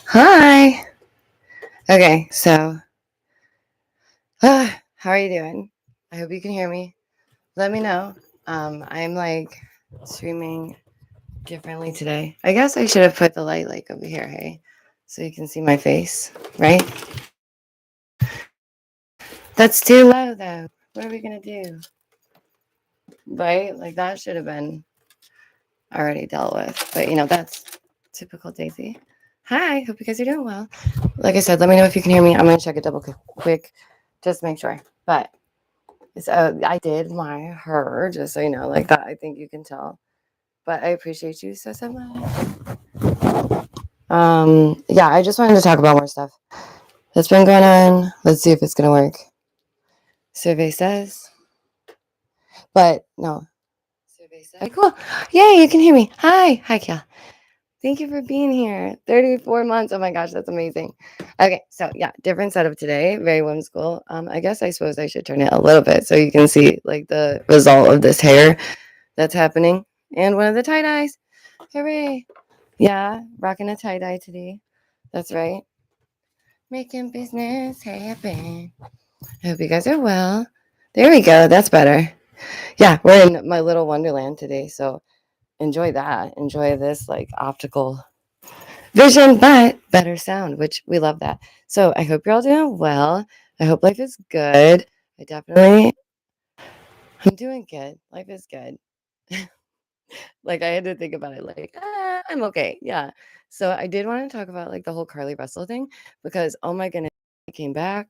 Hi. Okay, so how are you doing? I hope you can hear me. Let me know. I'm like streaming differently today. I guess I should have put the light like over here, hey, so you can see my face, right? That's too low though. What are we gonna do? Right? Like that should have been already dealt with. But that's typical Daisy. Hi, hope you guys are doing well. Like I said, let me know if you can hear me. I'm gonna check it double quick, just make sure. But so I did my her, just so you know, like that. I think you can tell. But I appreciate you so much. Yeah, I just wanted to talk about more stuff that's been going on. Let's see if it's gonna work. Survey says, but no. Survey says, okay, cool. Yay, you can hear me. Hi, Kia. Thank you for being here. 34 months. Oh my gosh, that's amazing. Okay, so yeah, different setup today. Very whimsical. I guess I suppose I should turn it a little bit so you can see like the result of this hair that's happening. And one of the tie dyes. Hooray. Yeah, rocking a tie dye today. That's right. Making business happen. I hope you guys are well. There we go. That's better. Yeah, we're in my little wonderland today. So enjoy that. Enjoy this like optical vision, but better sound, which we love that. So I hope you're all doing well. I hope life is good. I'm doing good. Life is good. Like I had to think about it like, I'm okay. Yeah. So I did want to talk about like the whole Carly Russell thing because oh my goodness, I came back.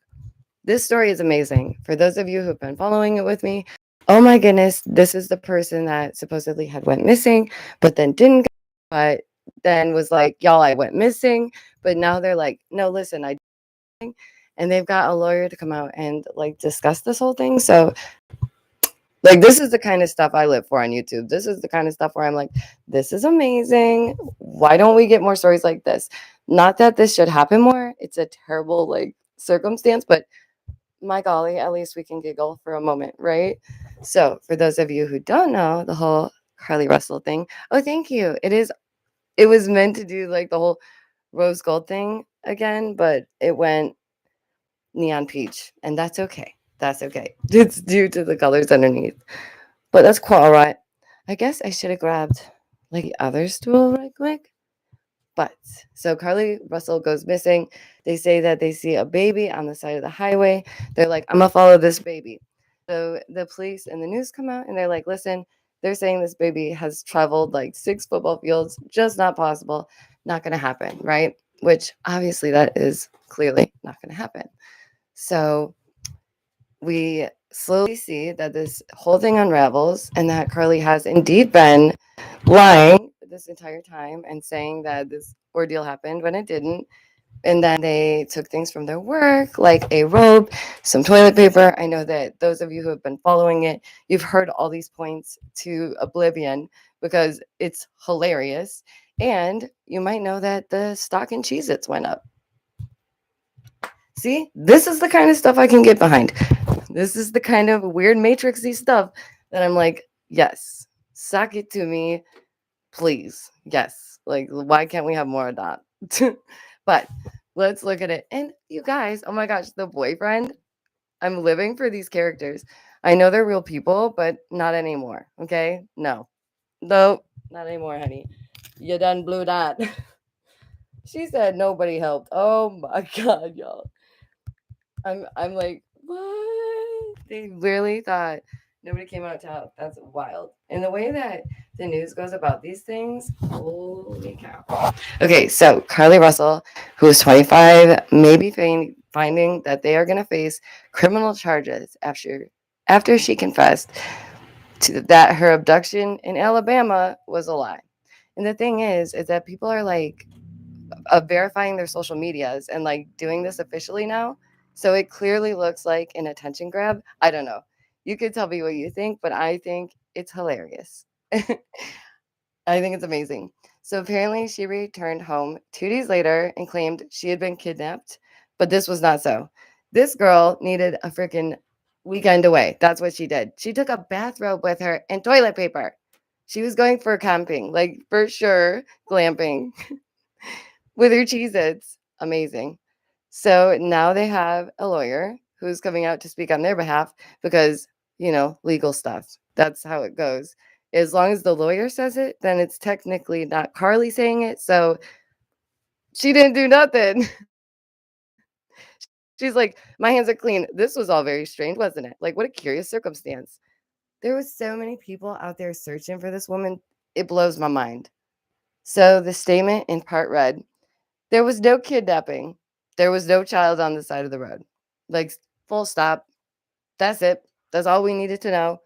This story is amazing. For those of you who've been following it with me, oh my goodness, this is the person that supposedly had went missing, but then didn't, but then was like, y'all, I went missing. But now they're like, no, listen, I didn't. And they've got a lawyer to come out and like discuss this whole thing. So like this is the kind of stuff I live for on YouTube. This is the kind of stuff where I'm like, this is amazing. Why don't we get more stories like this? Not that this should happen more. It's a terrible like circumstance, but my golly, at least we can giggle for a moment, right? So for those of you who don't know the whole Carly Russell thing, oh thank you. It was meant to do like the whole rose gold thing again, but it went neon peach, and that's okay. That's okay. It's due to the colors underneath. But that's quite all right. I guess I should have grabbed like the other stool right quick. But so Carly Russell goes missing. They say that they see a baby on the side of the highway. They're like, I'm gonna follow this baby. So the police and the news come out and they're like, listen, they're saying this baby has traveled like 6 football fields, just not possible, not gonna happen, right? Which obviously that is clearly not gonna happen. So we slowly see that this whole thing unravels and that Carly has indeed been lying this entire time and saying that this ordeal happened when it didn't. And then they took things from their work, like a robe, some toilet paper. I know that those of you who have been following it, you've heard all these points to oblivion because it's hilarious. And you might know that the stock in Cheez-Its went up. See, this is the kind of stuff I can get behind. This is the kind of weird matrixy stuff that I'm like, yes, suck it to me, please. Yes. Like, why can't we have more of that? But let's look at it. And you guys, oh my gosh, the boyfriend, I'm living for these characters. I know they're real people, but not anymore. Okay. No, nope, not anymore, honey. You done blew that. She said nobody helped. Oh my God, y'all. I'm like, what? They literally thought nobody came out to help. That's wild. And the way that the news goes about these things, holy cow. Okay, so Carly Russell, who is 25, may be finding that they are going to face criminal charges after she confessed that her abduction in Alabama was a lie. And the thing is that people are like verifying their social medias and like doing this officially now. So it clearly looks like an attention grab. I don't know. You could tell me what you think, but I think it's hilarious. I think it's amazing. So apparently she returned home 2 days later and claimed she had been kidnapped, but this was not so. This girl needed a freaking weekend away. That's what she did. She took a bathrobe with her and toilet paper. She was going for camping, like for sure, glamping. with her Cheez-Its. Amazing. So now they have a lawyer who's coming out to speak on their behalf because, legal stuff. That's how it goes. As long as the lawyer says it, then it's technically not Carly saying it. So she didn't do nothing. She's like, my hands are clean. This was all very strange, wasn't it? Like, what a curious circumstance. There was so many people out there searching for this woman. It blows my mind. So the statement in part read, there was no kidnapping. There was no child on the side of the road. Like, full stop. That's it. That's all we needed to know.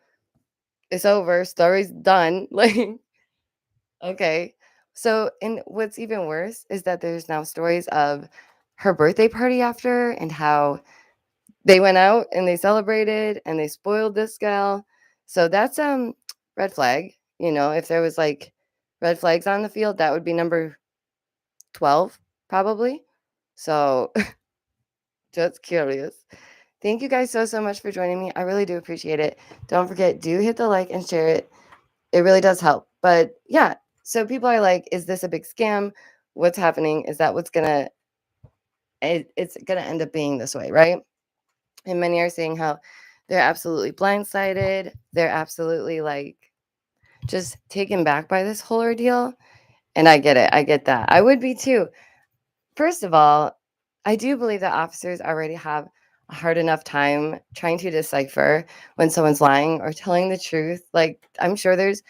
It's over. Story's done. Like, okay. So, and what's even worse is that there's now stories of her birthday party after and how they went out and they celebrated and they spoiled this gal. So that's red flag. If there was like red flags on the field, that would be number 12 probably. So just curious. Thank you guys so much for joining me. I really do appreciate it. Don't forget, do hit the like and share it. It really does help. But yeah, so people are like, is this a big scam? What's happening? Is that what's it's gonna end up being this way, right? And many are saying how they're absolutely blindsided. They're absolutely like just taken back by this whole ordeal. And I get it. I get that. I would be too. First of all, I do believe that officers already have a hard enough time trying to decipher when someone's lying or telling the truth. Like, I'm sure there's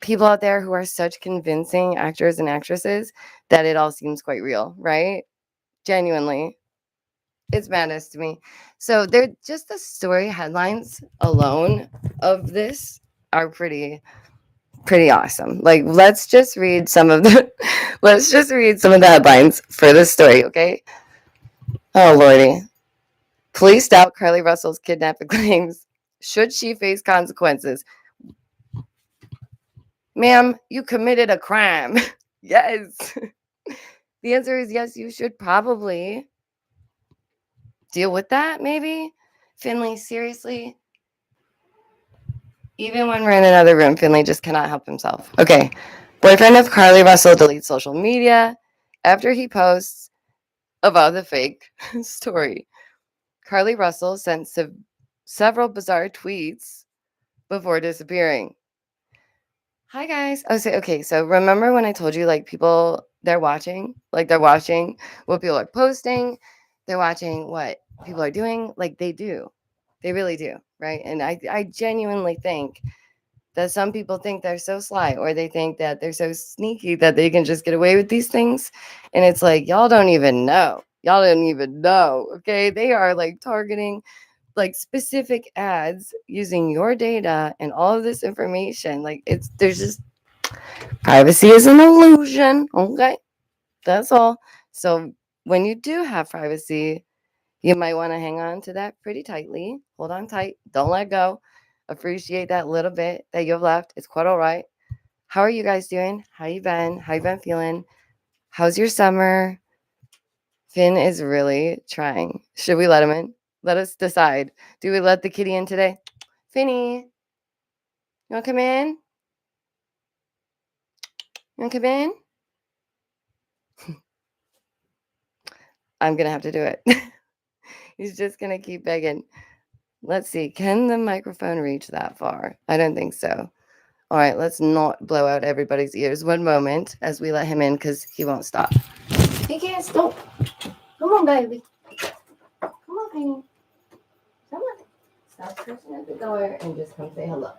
people out there who are such convincing actors and actresses that it all seems quite real, right? Genuinely. It's madness to me. So they're just the story headlines alone of this are pretty awesome. Like, let's just read some of the headlines for this story, okay? Oh lordy. Police doubt Carly Russell's kidnapping claims. Should she face consequences? Ma'am, you committed a crime. Yes. The answer is yes, you should probably deal with that, maybe. Finley, seriously? Even when we're in another room, Finley just cannot help himself. Okay. Boyfriend of Carly Russell deletes social media after he posts about the fake story. Carly Russell sent several bizarre tweets before disappearing. Hi guys. So remember when I told you like people they're watching what people are posting, they're watching what people are doing, like they do. They really do, right? And I genuinely think that some people think they're so sly or they think that they're so sneaky that they can just get away with these things. And it's like, y'all don't even know. Y'all don't even know. Okay. They are like targeting like specific ads using your data and all of this information. Like there's just privacy is an illusion. Okay. That's all. So when you do have privacy, you might want to hang on to that pretty tightly. Hold on tight. Don't let go. Appreciate that little bit that you've left. It's quite all right. How are you guys doing? How you been? How you been feeling? How's your summer? Finn is really trying. Should we let him in? Let us decide. Do we let the kitty in today? Finny, you want to come in? You want to come in? I'm going to have to do it. He's just going to keep begging. Let's see. Can the microphone reach that far? I don't think so. All right, let's not blow out everybody's ears. One moment as we let him in because he won't stop. He can't stop. Come on, baby. Come on, Penny. Come on. Stop pushing at the door and just come say hello.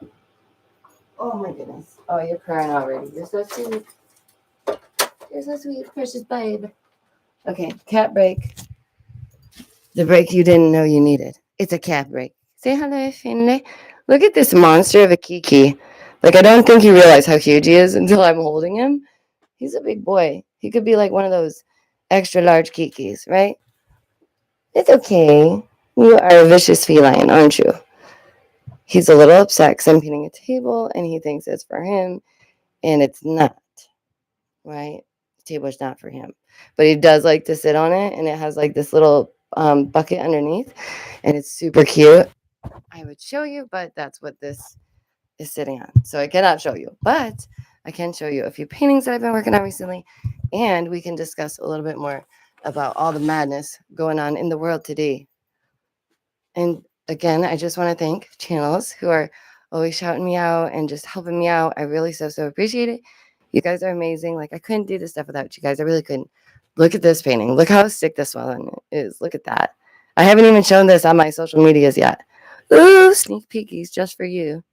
Oh, my goodness. Oh, you're crying already. You're so sweet. You're so sweet, precious babe. Okay, cat break. The break you didn't know you needed. It's a cat break. Say hello, Finley. Look at this monster of a Kiki. Like, I don't think you realize how huge he is until I'm holding him. He's a big boy. He could be like one of those extra large Kikis, right? It's okay. You are a vicious feline, aren't you? He's a little upset because I'm painting a table and he thinks it's for him and it's not, right? The table is not for him. But he does like to sit on it and it has like this little bucket underneath and it's super cute. I would show you, but that's what this is sitting on. So I cannot show you, but I can show you a few paintings that I've been working on recently. and we can discuss a little bit more about all the madness going on in the world today. And again, I just want to thank channels who are always shouting me out and just helping me out. I really so appreciate it. You guys are amazing. Like I couldn't do this stuff without you guys. I really couldn't. Look at this painting. Look how sick this one is. Look at that. I haven't even shown this on my social medias yet. Ooh, sneak peekies just for you.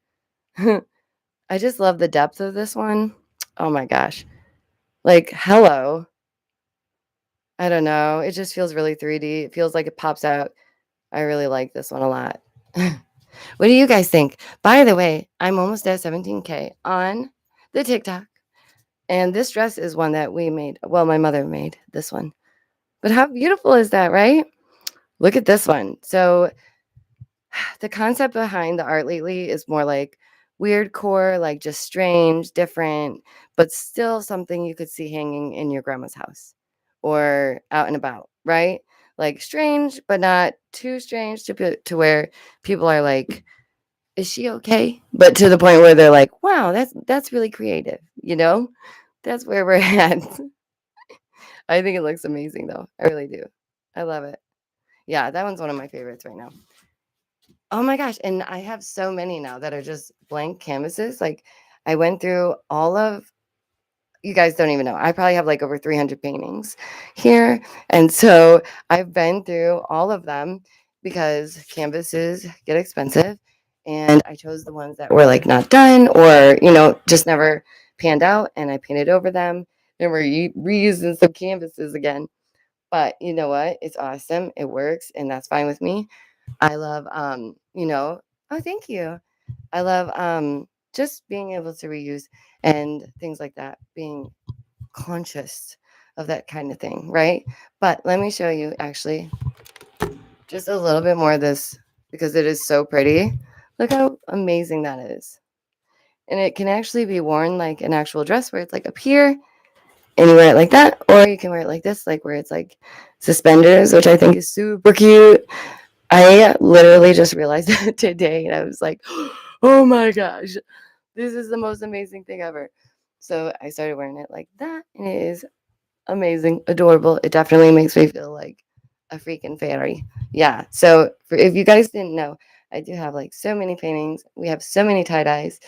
I just love the depth of this one. Oh my gosh. Like, hello. I don't know. It just feels really 3D. It feels like it pops out. I really like this one a lot. What do you guys think? By the way, I'm almost at 17K on the TikTok. And this dress is one that we made. Well, my mother made this one. But how beautiful is that, right? Look at this one. So the concept behind the art lately is more like weird core, like just strange, different, but still something you could see hanging in your grandma's house or out and about, right? Like strange, but not too strange to where people are like, is she okay? But to the point where they're like, wow, that's really creative, you know? That's where we're at. I think it looks amazing though. I really do. I love it. Yeah, that one's one of my favorites right now. Oh my gosh, and I have so many now that are just blank canvases. Like I went through all of you guys don't even know. I probably have like over 300 paintings here. And so I've been through all of them because canvases get expensive. And I chose the ones that were like not done or, just never panned out. And I painted over them and we're reusing some canvases again. But you know what? It's awesome. It works. And that's fine with me. I love, oh, thank you. I love just being able to reuse and things like that, being conscious of that kind of thing, right? But let me show you actually just a little bit more of this because it is so pretty. Look how amazing that is. And it can actually be worn like an actual dress where it's like up here and you wear it like that, or you can wear it like this, like where it's like suspenders, which I think is super cute. I literally just realized that today and I was like, oh my gosh, this is the most amazing thing ever. So I started wearing it like that and it is amazing, adorable. It definitely makes me feel like a freaking fairy. Yeah. So if you guys didn't know, I do have like so many paintings. We have so many tie dyes.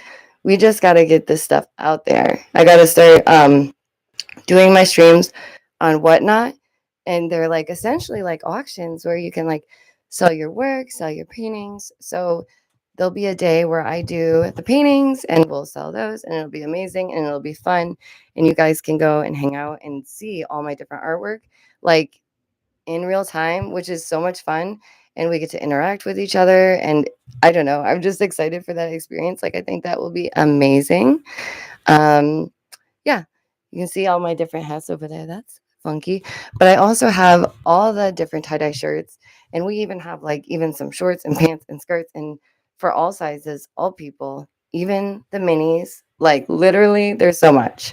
We just got to get this stuff out there. I got to start doing my streams on Whatnot, and they're like essentially like auctions where you can like sell your work, sell your paintings. So there'll be a day where I do the paintings and we'll sell those and it'll be amazing and it'll be fun and you guys can go and hang out and see all my different artwork like in real time, which is so much fun and we get to interact with each other and I don't know, I'm just excited for that experience. Like I think that will be amazing. Um yeah, you can see all my different hats over there. That's funky. But I also have all the different tie-dye shirts and we even have like even some shorts and pants and skirts and for all sizes, all people, even the minis. Like literally there's so much.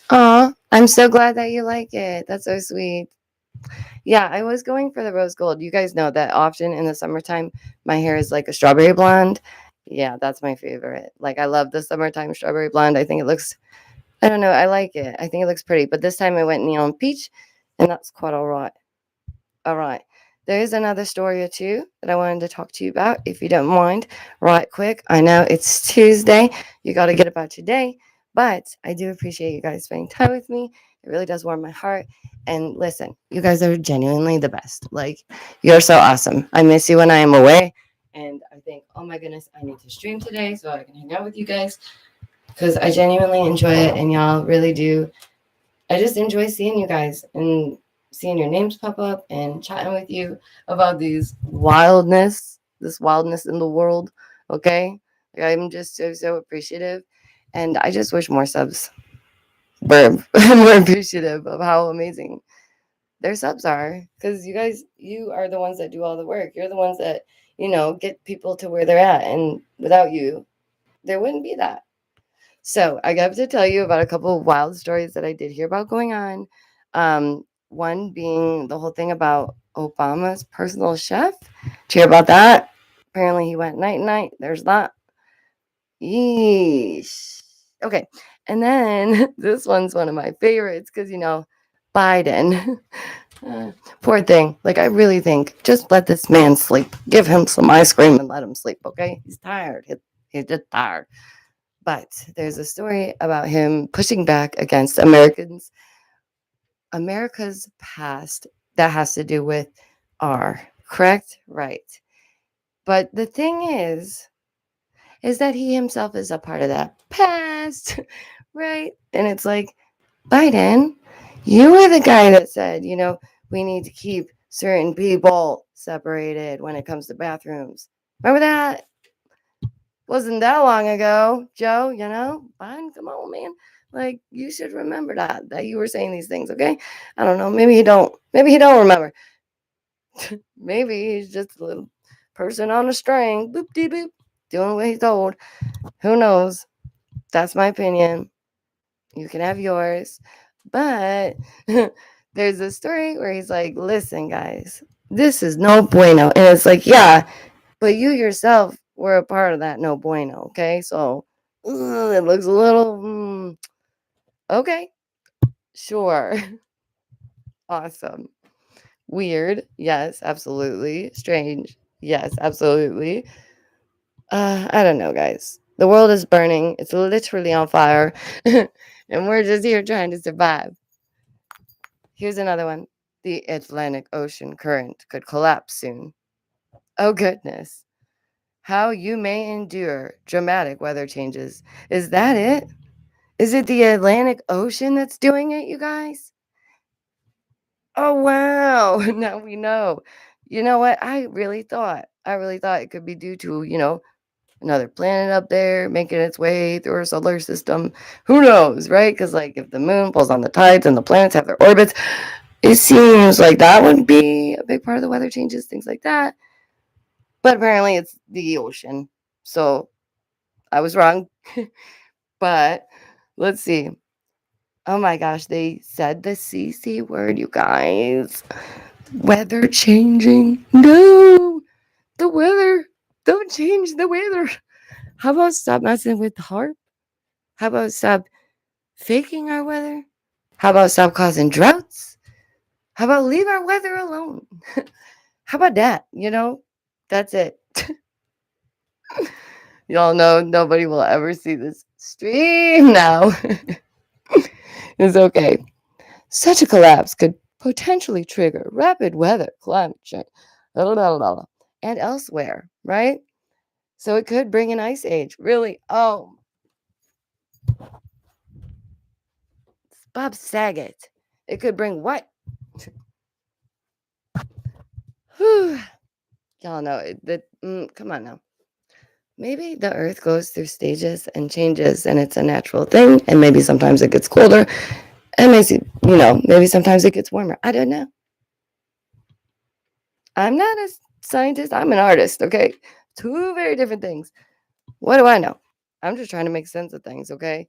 Aw, I'm so glad that you like it. That's so sweet. Yeah, I was going for the rose gold. You guys know that often in the summertime my hair is like a strawberry blonde. Yeah, that's my favorite. Like I love the summertime strawberry blonde. I think it looks I don't know. I like it. I think it looks pretty. But this time I went neon peach, and that's quite all right. All right. There is another story or two that I wanted to talk to you about, if you don't mind, right quick. I know it's Tuesday. You got to get about your day, but I do appreciate you guys spending time with me. It really does warm my heart. And listen, you guys are genuinely the best. Like, you're so awesome. I miss you when I am away. And I think, oh my goodness, I need to stream today so I can hang out with you guys because I genuinely enjoy it and y'all really do. I just enjoy seeing you guys and seeing your names pop up and chatting with you about this wildness in the world. Okay. Like, I'm just so appreciative. And I just wish more subs were more appreciative of how amazing their subs are. Because you are the ones that do all the work. You're the ones that, get people to where they're at. And without you, there wouldn't be that. So I got to tell you about a couple of wild stories that I did hear about going on. One being the whole thing about Obama's personal chef. Did you hear about that? Apparently he went night night. There's that. Yeesh. Okay. And then this one's one of my favorites because, Biden. Poor thing. Like, I really think just let this man sleep. Give him some ice cream and let him sleep, okay? He's tired. He's just tired. But there's a story about him pushing back against America's past that has to do with R, correct? Right. But the thing is that he himself is a part of that past, right? And it's like, Biden, you were the guy that said, we need to keep certain people separated when it comes to bathrooms. Remember that? Wasn't that long ago, Joe, Biden, come on, man. Like, you should remember that you were saying these things, okay? I don't know. Maybe he don't. Maybe he don't remember. Maybe he's just a little person on a string, boop dee boop, doing what he's told. Who knows? That's my opinion. You can have yours. But there's a story where he's like, listen, guys, this is no bueno. And it's like, yeah, but you yourself were a part of that no bueno. Okay. So it looks a little, okay, sure. Awesome. Weird. Yes, absolutely. Strange. Yes, absolutely. I don't know, guys. The world is burning. It's literally on fire. And we're just here trying to survive. Here's another one. The Atlantic Ocean current could collapse soon. Oh, goodness. How you may endure dramatic weather changes. Is that it? Is it the Atlantic Ocean that's doing it, you guys? Oh, wow. Now we know. You know what? I really thought it could be due to, another planet up there making its way through our solar system. Who knows, right? Because, like, if the moon pulls on the tides and the planets have their orbits, it seems like that would be a big part of the weather changes, things like that. But apparently it's the ocean. So I was wrong. But let's see. Oh my gosh, they said the CC word, you guys. Weather changing. No, the weather. Don't change the weather. How about stop messing with the harp? How about stop faking our weather? How about stop causing droughts? How about leave our weather alone? How about that? That's it. Y'all know nobody will ever see this stream now. It's okay. Such a collapse could potentially trigger rapid weather, climate change, and elsewhere, right? So it could bring an ice age. Really? Oh, Bob Saget. It could bring what? Whew. Y'all know it. Come on now. Maybe the earth goes through stages and changes, and it's a natural thing. And maybe sometimes it gets colder, and maybe sometimes it gets warmer. I don't know. I'm not a scientist. I'm an artist. Okay, two very different things. What do I know? I'm just trying to make sense of things. Okay.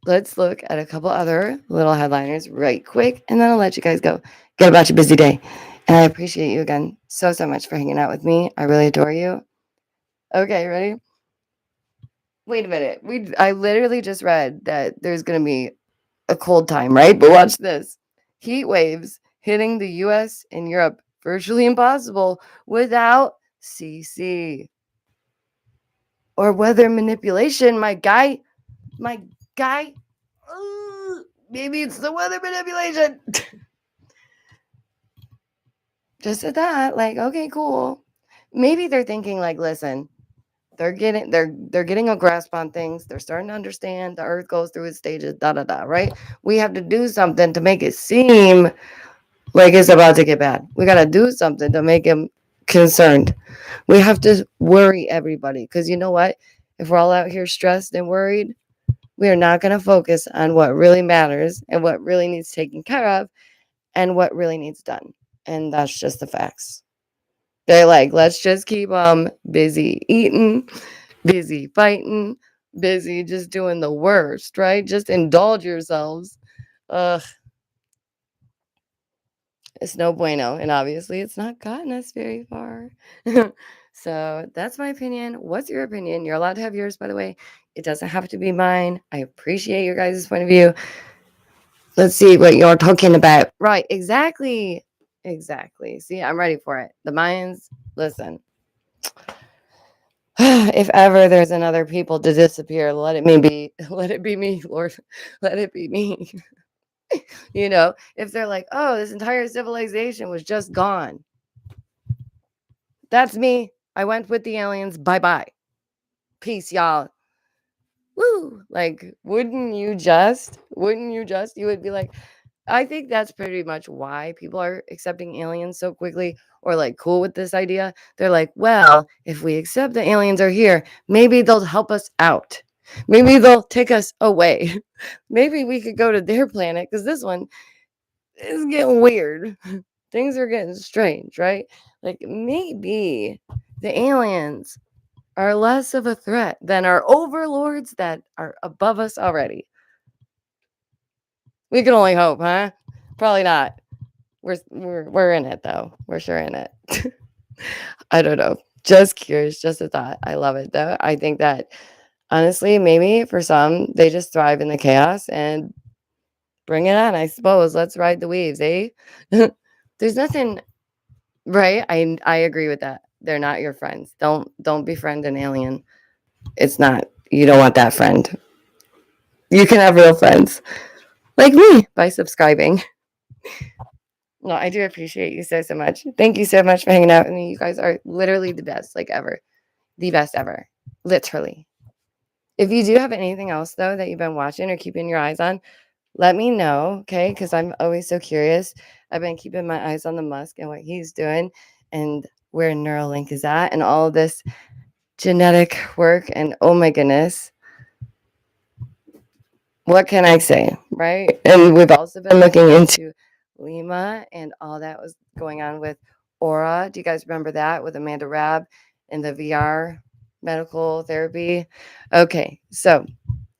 Let's look at a couple other little headliners right quick, and then I'll let you guys go. Get about your busy day. And I appreciate you again so much for hanging out with me. I really adore you. Okay, ready? Wait a minute. I literally just read that there's going to be a cold time, right? But watch this. Heat waves hitting the US and Europe virtually impossible without CC or weather manipulation, my guy. My guy. Maybe it's the weather manipulation. Just at that, like, okay, cool. Maybe they're thinking like, listen, they're getting a grasp on things. They're starting to understand the earth goes through its stages, right? We have to do something to make it seem like it's about to get bad. We got to do something to make him concerned. We have to worry everybody because you know what? If we're all out here stressed and worried, we are not going to focus on what really matters and what really needs taken care of and what really needs done. And that's just the facts. They're like, let's just keep busy eating, busy fighting, busy just doing the worst, right? Just indulge yourselves. Ugh, it's no bueno. And obviously, it's not gotten us very far. So that's my opinion. What's your opinion? You're allowed to have yours, by the way. It doesn't have to be mine. I appreciate your guys' point of view. Let's see what you're talking about. Right, exactly. Exactly. See, I'm ready for it. The Mayans, listen. If ever there's another people to disappear, let it be let it be me, Lord. Let it be me. If they're like, oh, this entire civilization was just gone. That's me. I went with the aliens. Bye-bye. Peace, y'all. Woo! Like, wouldn't you just? You would be like, I think that's pretty much why people are accepting aliens so quickly or like cool with this idea. They're like, well, if we accept the aliens are here, maybe they'll help us out. Maybe they'll take us away. Maybe we could go to their planet because this one is getting weird. Things are getting strange, right? Like, maybe the aliens are less of a threat than our overlords that are above us already. We can only hope, huh? Probably not. We're in it though. We're sure in it. I don't know. Just curious, just a thought. I love it though. I think that honestly, maybe for some, they just thrive in the chaos and bring it on, I suppose. Let's ride the waves, eh? There's nothing right. I agree with that. They're not your friends. Don't befriend an alien. It's not. You don't want that friend. You can have real friends like me by subscribing. No, I do appreciate you so much. Thank you so much for hanging out with me. You guys are literally the best, like ever. The best ever. Literally. If you do have anything else though that you've been watching or keeping your eyes on, let me know, okay? Because I'm always so curious. I've been keeping my eyes on the Musk and what he's doing and where Neuralink is at and all of this genetic work. And oh my goodness, what can I say, right? And we've also been looking into Lima and all that was going on with Aura. Do you guys remember that with Amanda Rabb and the VR medical therapy? Okay, so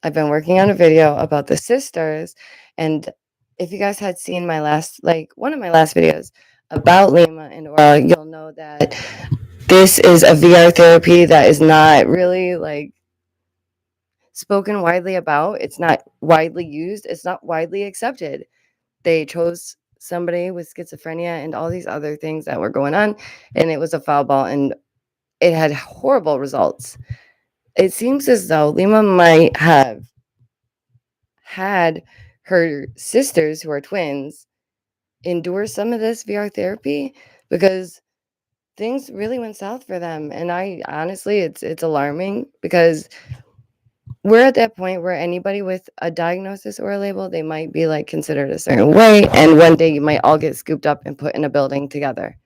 I've been working on a video about the sisters, and if you guys had seen my last, like one of my last videos about Lima and Aura, you'll know that this is a VR therapy that is not really like spoken widely about. It's not widely used. It's not widely accepted. They chose somebody with schizophrenia and all these other things that were going on, and it was a foul ball, and it had horrible results. It seems as though Lima might have had her sisters, who are twins, endure some of this VR therapy because things really went south for them. And I honestly, it's alarming because we're at that point where anybody with a diagnosis or a label, they might be like considered a certain way. And one day you might all get scooped up and put in a building together,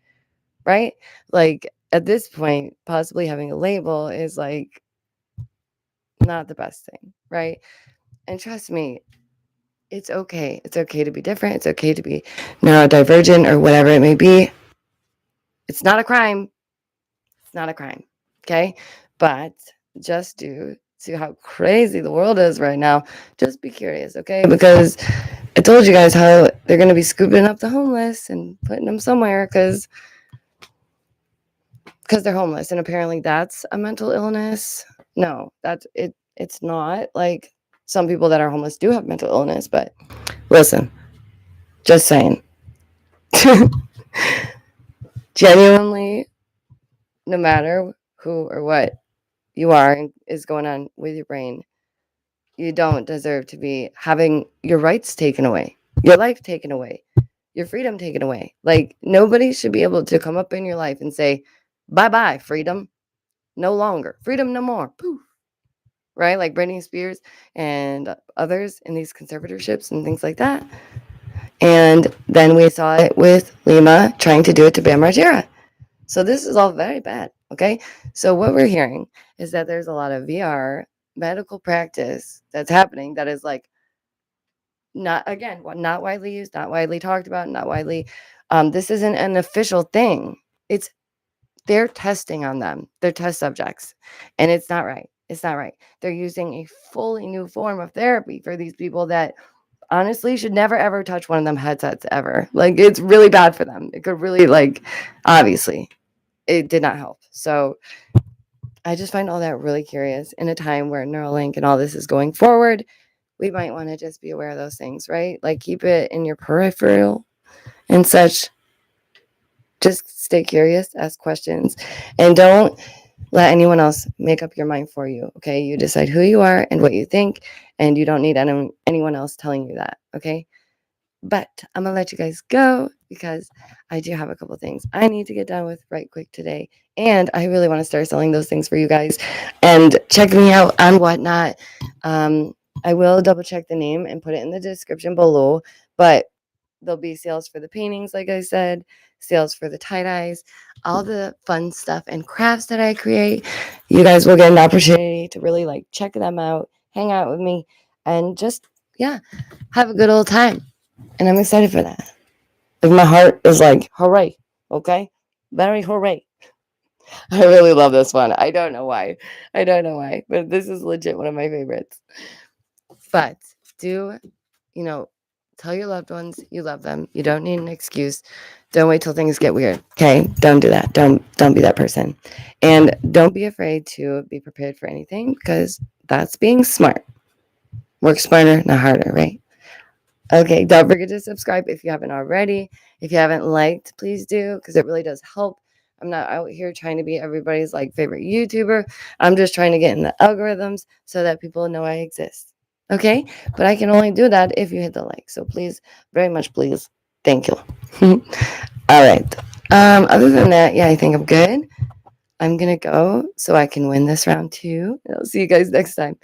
right? Like at this point, possibly having a label is like not the best thing, right? And trust me, it's okay. It's okay to be different. It's okay to be neurodivergent or whatever it may be. It's not a crime. It's not a crime. Okay. But just due to how crazy the world is right now, just be curious. Okay. Because I told you guys how they're going to be scooping up the homeless and putting them somewhere because they're homeless. And apparently that's a mental illness. No, that's it. It's not. Like some people that are homeless do have mental illness, but listen, just saying. Genuinely, no matter who or what you are and is going on with your brain, you don't deserve to be having your rights taken away, your life taken away, your freedom taken away. Like nobody should be able to come up in your life and say, bye-bye, freedom. No longer. Freedom no more. Poof. Right? Like Britney Spears and others in these conservatorships and things like that. And then we saw it with Lima trying to do it to Bam Margera. So this is all very bad. Okay. So what we're hearing is that there's a lot of VR medical practice that's happening that is like not again not widely used, not widely talked about, not widely. This isn't an official thing. It's they're testing on them. They're test subjects, and it's not right. It's not right. They're using a fully new form of therapy for these people that honestly should never ever touch one of them headsets ever. Like it's really bad for them. It could really like obviously it did not help. So I just find all that really curious in a time where Neuralink and all this is going forward. We might want to just be aware of those things, right? Like keep it in your peripheral and such. Just stay curious, ask questions, and don't let anyone else make up your mind for you. Okay. You decide who you are and what you think, and you don't need anyone else telling you that. Okay. But I'm going to let you guys go because I do have a couple things I need to get done with right quick today. And I really want to start selling those things for you guys. And check me out on Whatnot. I will double check the name and put it in the description below. But there'll be sales for the paintings, like I said, sales for the tie-dyes, all the fun stuff and crafts that I create. You guys will get an opportunity to really like check them out, hang out with me, and just, yeah, have a good old time. And I'm excited for that. Like my heart is like, hooray, okay? Very hooray. I really love this one. I don't know why. But this is legit one of my favorites. But do, tell your loved ones you love them. You don't need an excuse. Don't wait till things get weird. Okay? Don't do that. Don't be that person. And don't be afraid to be prepared for anything because that's being smart. Work smarter, not harder, right? Okay, don't forget to subscribe if you haven't already. If you haven't liked, please do because it really does help. I'm not out here trying to be everybody's like favorite YouTuber. I'm just trying to get in the algorithms so that people know I exist. Okay, but I can only do that if you hit the like. So please, very much please, thank you. All right. Other than that, yeah, I think I'm good. I'm gonna go so I can win this round too. I'll see you guys next time.